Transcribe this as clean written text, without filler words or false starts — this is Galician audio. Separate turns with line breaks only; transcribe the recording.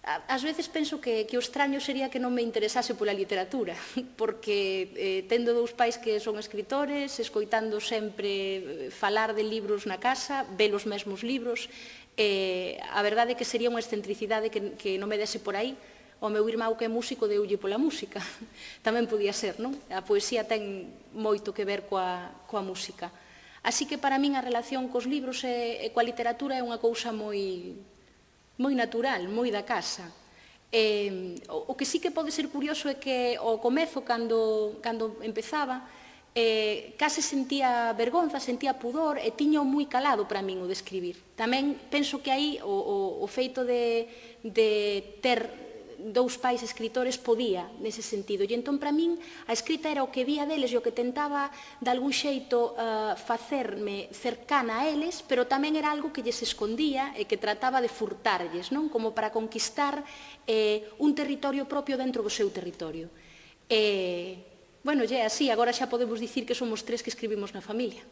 ás veces penso que o extraño sería que non me interesase pola literatura, porque tendo dous pais que son escritores, escoitando sempre falar de libros na casa, ver os mesmos libros, a verdade é que sería unha excentricidade que non me dese por aí. O meu irmão que é músico deulle pola música, tamén podía ser, non? A poesía ten moito que ver coa música. Así que para min a relación cos libros e coa literatura é unha cousa moi natural, moi da casa. O que sí que pode ser curioso é que ao comezo, cando empezaba, case sentía vergonza, sentía pudor e tiño moi calado para min o de escribir. Tamén penso que aí o feito de ter dous pais escritores podía nese sentido. E entón, para min, a escrita era o que vía deles e o que tentaba, de algún xeito, facerme cercana a eles, pero tamén era algo que lles escondía e que trataba de furtarlles, non? Como para conquistar un territorio propio dentro do seu territorio. Bueno, é así, agora xa podemos dicir que somos 3 que escribimos na familia.